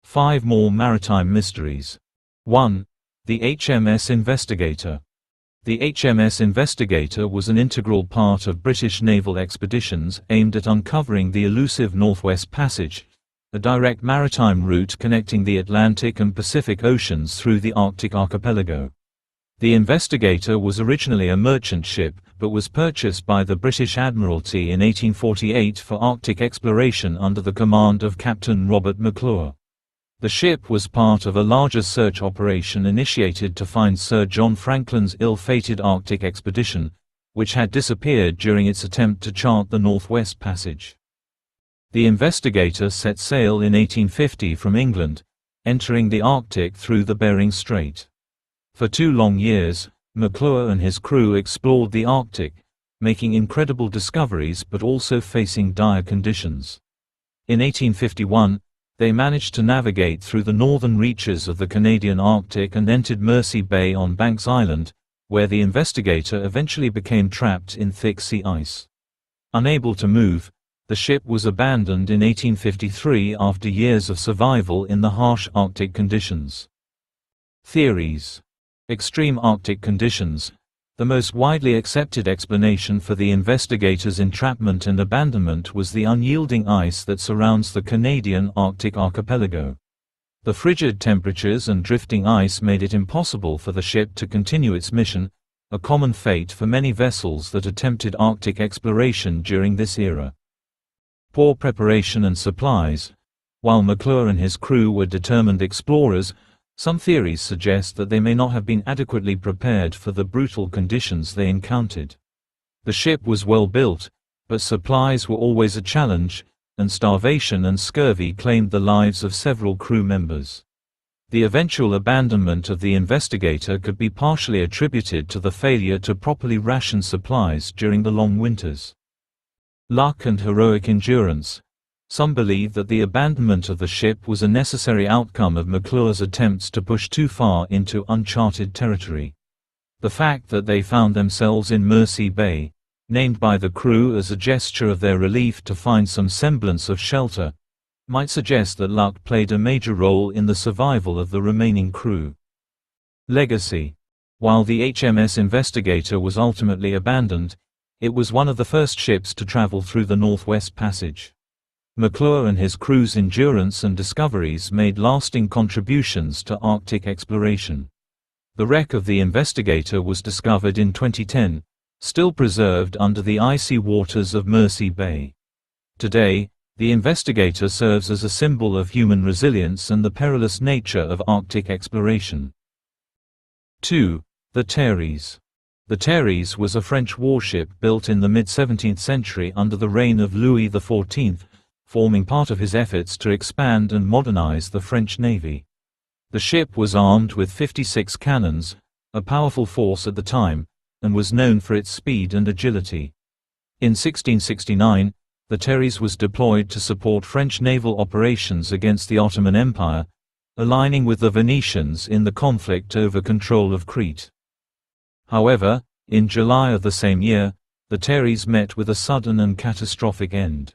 5 more maritime mysteries. 1. The HMS Investigator. The HMS Investigator was an integral part of British naval expeditions aimed at uncovering the elusive Northwest Passage, a direct maritime route connecting the Atlantic and Pacific Oceans through the Arctic archipelago. The Investigator was originally a merchant ship, but was purchased by the British Admiralty in 1848 for Arctic exploration under the command of Captain Robert McClure. The ship was part of a larger search operation initiated to find Sir John Franklin's ill-fated Arctic expedition, which had disappeared during its attempt to chart the Northwest Passage. The Investigator set sail in 1850 from England, entering the Arctic through the Bering Strait. For 2 long years, McClure and his crew explored the Arctic, making incredible discoveries but also facing dire conditions. In 1851, they managed to navigate through the northern reaches of the Canadian Arctic and entered Mersey Bay on Banks Island, where the Investigator eventually became trapped in thick sea ice. Unable to move, the ship was abandoned in 1853 after years of survival in the harsh Arctic conditions. Theories. Extreme Arctic conditions. The most widely accepted explanation for the Investigator's entrapment and abandonment was the unyielding ice that surrounds the Canadian Arctic archipelago. The frigid temperatures and drifting ice made it impossible for the ship to continue its mission, a common fate for many vessels that attempted Arctic exploration during this era. Poor preparation and supplies. While McClure and his crew were determined explorers, some theories suggest that they may not have been adequately prepared for the brutal conditions they encountered. The ship was well built, but supplies were always a challenge, and starvation and scurvy claimed the lives of several crew members. The eventual abandonment of the Investigator could be partially attributed to the failure to properly ration supplies during the long winters. Luck and heroic endurance. Some believe that the abandonment of the ship was a necessary outcome of McClure's attempts to push too far into uncharted territory. The fact that they found themselves in Mersey Bay, named by the crew as a gesture of their relief to find some semblance of shelter, might suggest that luck played a major role in the survival of the remaining crew. Legacy. While the HMS Investigator was ultimately abandoned, it was one of the first ships to travel through the Northwest Passage. McClure and his crew's endurance and discoveries made lasting contributions to Arctic exploration. The wreck of the Investigator was discovered in 2010, still preserved under the icy waters of Mersey Bay. Today, the Investigator serves as a symbol of human resilience and the perilous nature of Arctic exploration. 2. The Therese. The Therese was a French warship built in the mid-17th century under the reign of Louis XIV, forming part of his efforts to expand and modernize the French Navy. The ship was armed with 56 cannons, a powerful force at the time, and was known for its speed and agility. In 1669, the Therese was deployed to support French naval operations against the Ottoman Empire, aligning with the Venetians in the conflict over control of Crete. However, in July of the same year, the Therese met with a sudden and catastrophic end.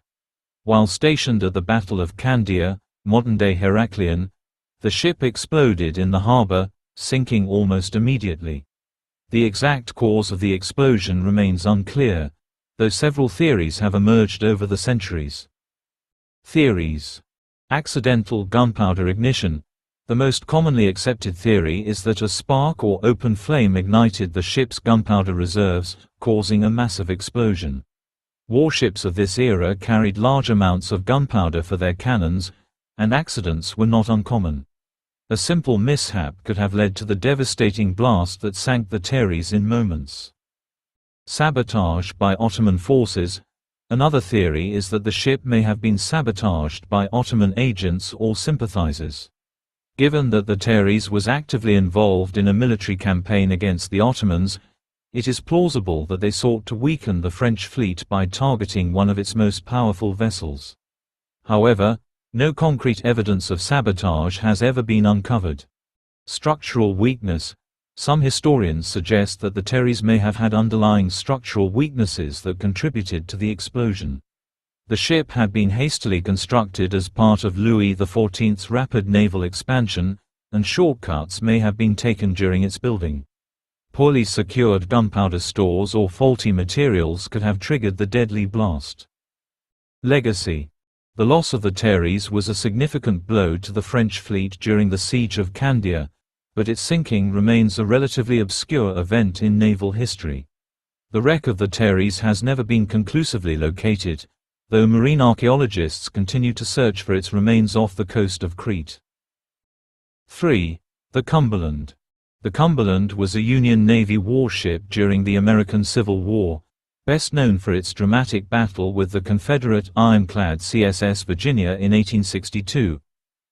While stationed at the Battle of Candia, modern-day Heraklion, the ship exploded in the harbor, sinking almost immediately. The exact cause of the explosion remains unclear, though several theories have emerged over the centuries. Theories. Accidental gunpowder ignition. The most commonly accepted theory is that a spark or open flame ignited the ship's gunpowder reserves, causing a massive explosion. Warships of this era carried large amounts of gunpowder for their cannons, and accidents were not uncommon. A simple mishap could have led to the devastating blast that sank the Therese in moments. Sabotage by Ottoman forces. Another theory is that the ship may have been sabotaged by Ottoman agents or sympathizers. Given that the Therese was actively involved in a military campaign against the Ottomans, it is plausible that they sought to weaken the French fleet by targeting one of its most powerful vessels. However, no concrete evidence of sabotage has ever been uncovered. Structural weakness. Some historians suggest that the Therese may have had underlying structural weaknesses that contributed to the explosion. The ship had been hastily constructed as part of Louis XIV's rapid naval expansion, and shortcuts may have been taken during its building. Poorly secured gunpowder stores or faulty materials could have triggered the deadly blast. Legacy. The loss of the Therese was a significant blow to the French fleet during the Siege of Candia, but its sinking remains a relatively obscure event in naval history. The wreck of the Therese has never been conclusively located, though marine archaeologists continue to search for its remains off the coast of Crete. 3. The Cumberland. The Cumberland was a Union Navy warship during the American Civil War, best known for its dramatic battle with the Confederate ironclad CSS Virginia in 1862.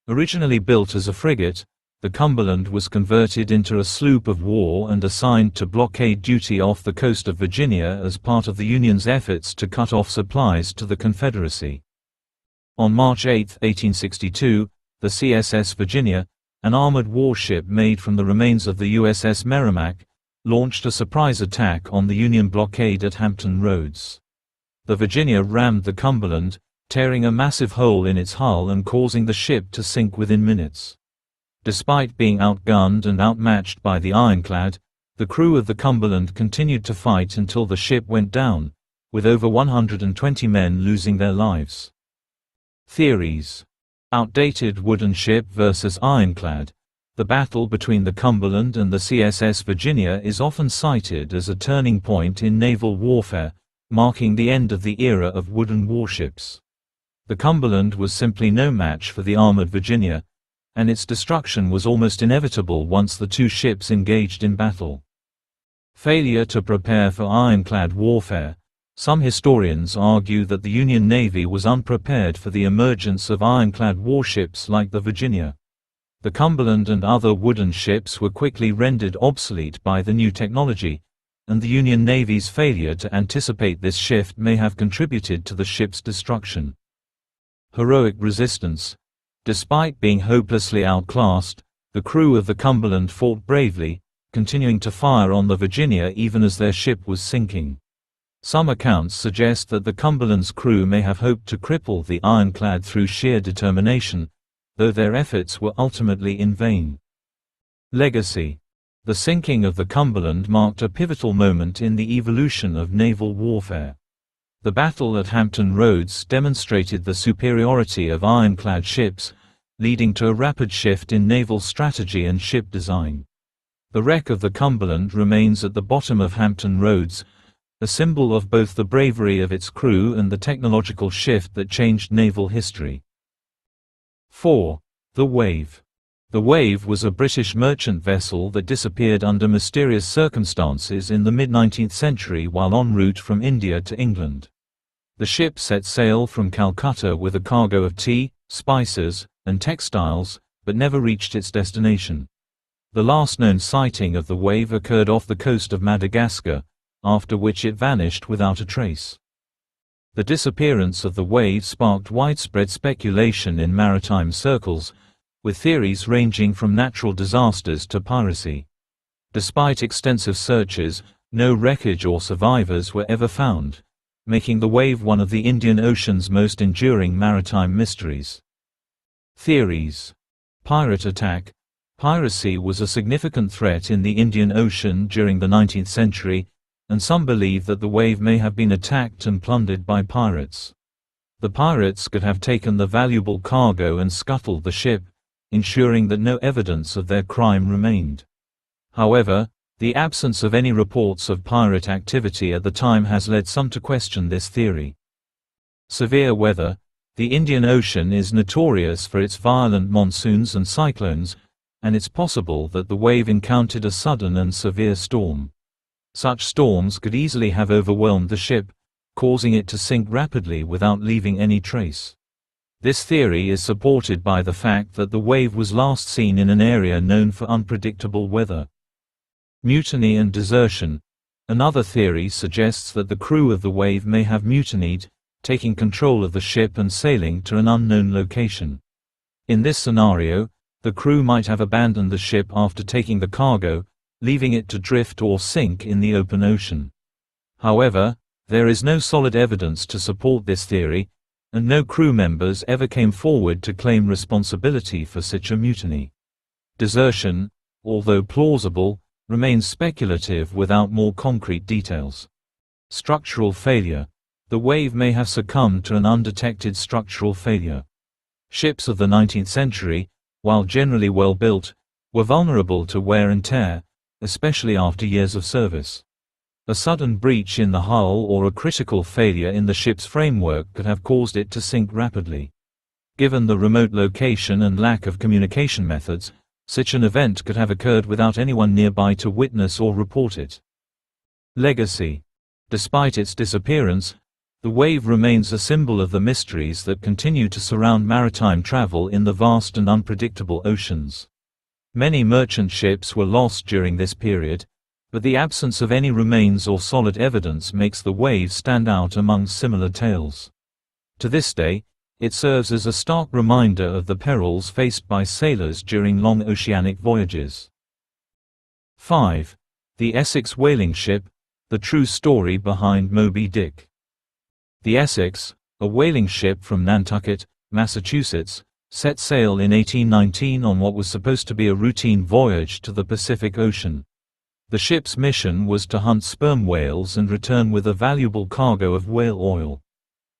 Originally built as a frigate, the Cumberland was converted into a sloop of war and assigned to blockade duty off the coast of Virginia as part of the Union's efforts to cut off supplies to the Confederacy. On March 8, 1862, the CSS Virginia, an armored warship made from the remains of the USS Merrimac, launched a surprise attack on the Union blockade at Hampton Roads. The Virginia rammed the Cumberland, tearing a massive hole in its hull and causing the ship to sink within minutes. Despite being outgunned and outmatched by the ironclad, the crew of the Cumberland continued to fight until the ship went down, with over 120 men losing their lives. Theories. Outdated wooden ship versus ironclad. The battle between the Cumberland and the CSS Virginia is often cited as a turning point in naval warfare, marking the end of the era of wooden warships. The Cumberland was simply no match for the armored Virginia, and its destruction was almost inevitable once the two ships engaged in battle. Failure to prepare for ironclad warfare. Some historians argue that the Union Navy was unprepared for the emergence of ironclad warships like the Virginia. The Cumberland and other wooden ships were quickly rendered obsolete by the new technology, and the Union Navy's failure to anticipate this shift may have contributed to the ship's destruction. Heroic resistance. Despite being hopelessly outclassed, the crew of the Cumberland fought bravely, continuing to fire on the Virginia even as their ship was sinking. Some accounts suggest that the Cumberland's crew may have hoped to cripple the ironclad through sheer determination, though their efforts were ultimately in vain. Legacy. The sinking of the Cumberland marked a pivotal moment in the evolution of naval warfare. The battle at Hampton Roads demonstrated the superiority of ironclad ships, leading to a rapid shift in naval strategy and ship design. The wreck of the Cumberland remains at the bottom of Hampton Roads, a symbol of both the bravery of its crew and the technological shift that changed naval history. 4. The Wave. The Wave was a British merchant vessel that disappeared under mysterious circumstances in the mid-19th century while en route from India to England. The ship set sail from Calcutta with a cargo of tea, spices, and textiles, but never reached its destination. The last known sighting of the Wave occurred off the coast of Madagascar, after which it vanished without a trace. The disappearance of the Wave sparked widespread speculation in maritime circles, with theories ranging from natural disasters to piracy. Despite extensive searches, no wreckage or survivors were ever found, making the Wave one of the Indian Ocean's most enduring maritime mysteries. Theories. Pirate attack. Piracy was a significant threat in the Indian Ocean during the 19th century, and some believe that the Wave may have been attacked and plundered by pirates. The pirates could have taken the valuable cargo and scuttled the ship, ensuring that no evidence of their crime remained. However, the absence of any reports of pirate activity at the time has led some to question this theory. Severe weather. The Indian Ocean is notorious for its violent monsoons and cyclones, and it's possible that the Wave encountered a sudden and severe storm. Such storms could easily have overwhelmed the ship, causing it to sink rapidly without leaving any trace. This theory is supported by the fact that the Wave was last seen in an area known for unpredictable weather. Mutiny and desertion. Another theory suggests that the crew of the Wave may have mutinied, taking control of the ship and sailing to an unknown location. In this scenario, the crew might have abandoned the ship after taking the cargo, leaving it to drift or sink in the open ocean. However, there is no solid evidence to support this theory, and no crew members ever came forward to claim responsibility for such a mutiny. Desertion, although plausible, remains speculative without more concrete details. Structural failure. The wave may have succumbed to an undetected structural failure. Ships of the 19th century, while generally well built, were vulnerable to wear and tear, especially after years of service. A sudden breach in the hull or a critical failure in the ship's framework could have caused it to sink rapidly. Given the remote location and lack of communication methods, such an event could have occurred without anyone nearby to witness or report it. Legacy. Despite its disappearance, the wave remains a symbol of the mysteries that continue to surround maritime travel in the vast and unpredictable oceans. Many merchant ships were lost during this period, but the absence of any remains or solid evidence makes the wave stand out among similar tales. To this day, it serves as a stark reminder of the perils faced by sailors during long oceanic voyages. 5. The Essex whaling ship, the true story behind Moby Dick. The Essex, a whaling ship from Nantucket, Massachusetts, set sail in 1819 on what was supposed to be a routine voyage to the Pacific Ocean. The ship's mission was to hunt sperm whales and return with a valuable cargo of whale oil.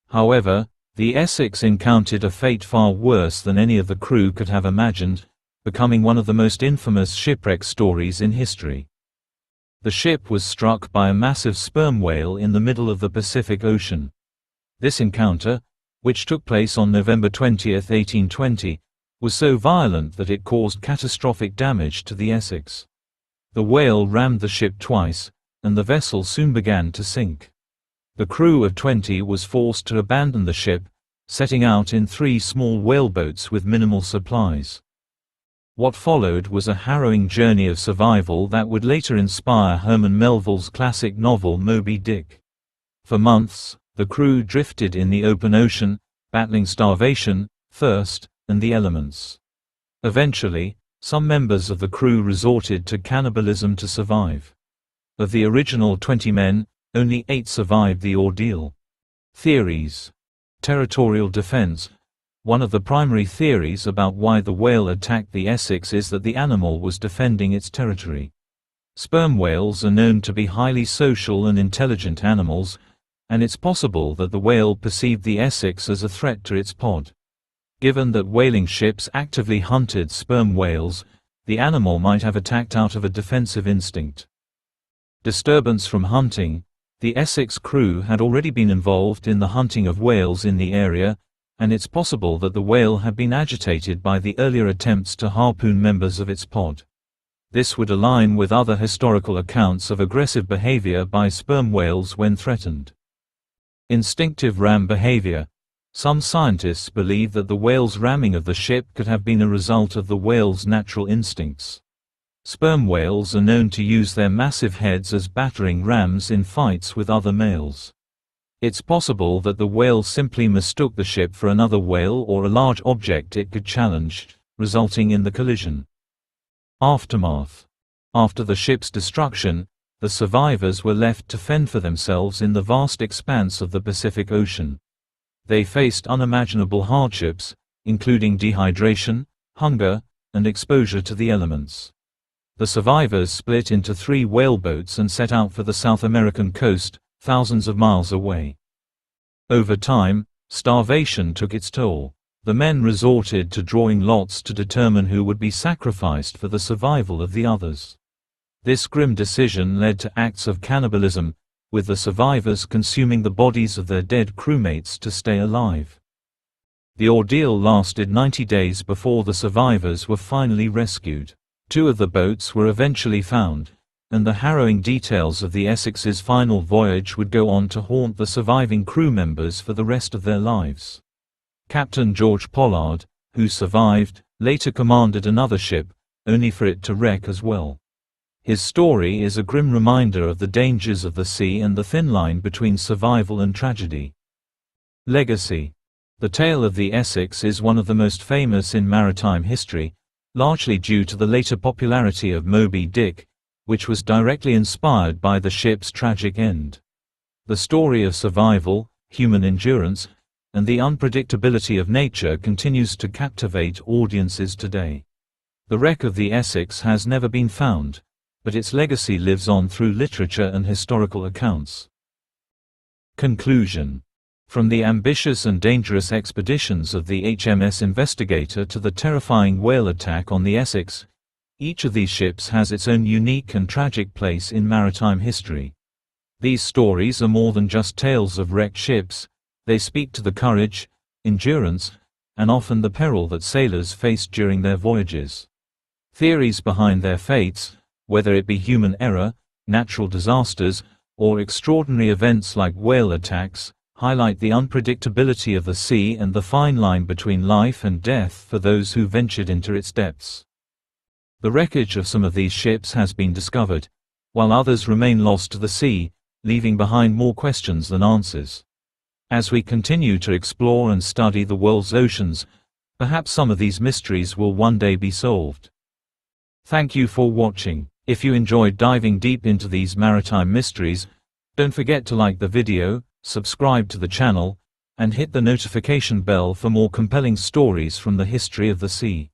However, the Essex encountered a fate far worse than any of the crew could have imagined, becoming one of the most infamous shipwreck stories in history. The ship was struck by a massive sperm whale in the middle of the Pacific Ocean. This encounter, which took place on November 20, 1820, was so violent that it caused catastrophic damage to the Essex. The whale rammed the ship twice, and the vessel soon began to sink. The crew of 20 was forced to abandon the ship, setting out in 3 small whaleboats with minimal supplies. What followed was a harrowing journey of survival that would later inspire Herman Melville's classic novel Moby Dick. For months, the crew drifted in the open ocean, battling starvation, thirst, and the elements. Eventually, some members of the crew resorted to cannibalism to survive. Of the original 20 men, only 8 survived the ordeal. Theories. Territorial defense. One of the primary theories about why the whale attacked the Essex is that the animal was defending its territory. Sperm whales are known to be highly social and intelligent animals, and it's possible that the whale perceived the Essex as a threat to its pod. Given that whaling ships actively hunted sperm whales, the animal might have attacked out of a defensive instinct. Disturbance from hunting. The Essex crew had already been involved in the hunting of whales in the area, and it's possible that the whale had been agitated by the earlier attempts to harpoon members of its pod. This would align with other historical accounts of aggressive behavior by sperm whales when threatened. Instinctive ram behavior. Some scientists believe that the whale's ramming of the ship could have been a result of the whale's natural instincts. Sperm whales are known to use their massive heads as battering rams in fights with other males. It's possible that the whale simply mistook the ship for another whale or a large object it could challenge, resulting in the collision. Aftermath. After the ship's destruction, the survivors were left to fend for themselves in the vast expanse of the Pacific Ocean. They faced unimaginable hardships, including dehydration, hunger, and exposure to the elements. The survivors split into 3 whaleboats and set out for the South American coast, thousands of miles away. Over time, starvation took its toll. The men resorted to drawing lots to determine who would be sacrificed for the survival of the others. This grim decision led to acts of cannibalism, with the survivors consuming the bodies of their dead crewmates to stay alive. The ordeal lasted 90 days before the survivors were finally rescued. 2 of the boats were eventually found, and the harrowing details of the Essex's final voyage would go on to haunt the surviving crew members for the rest of their lives. Captain George Pollard, who survived, later commanded another ship, only for it to wreck as well. His story is a grim reminder of the dangers of the sea and the thin line between survival and tragedy. Legacy. The tale of the Essex is one of the most famous in maritime history, largely due to the later popularity of Moby Dick, which was directly inspired by the ship's tragic end. The story of survival, human endurance, and the unpredictability of nature continues to captivate audiences today. The wreck of the Essex has never been found, but its legacy lives on through literature and historical accounts. Conclusion. From the ambitious and dangerous expeditions of the HMS Investigator to the terrifying whale attack on the Essex, each of these ships has its own unique and tragic place in maritime history. These stories are more than just tales of wrecked ships. They speak to the courage, endurance, and often the peril that sailors faced during their voyages. Theories behind their fates, whether it be human error, natural disasters, or extraordinary events like whale attacks, highlight the unpredictability of the sea and the fine line between life and death for those who ventured into its depths. The wreckage of some of these ships has been discovered, while others remain lost to the sea, leaving behind more questions than answers. As we continue to explore and study the world's oceans, perhaps some of these mysteries will one day be solved. Thank you for watching. If you enjoyed diving deep into these maritime mysteries, don't forget to like the video, subscribe to the channel, and hit the notification bell for more compelling stories from the history of the sea.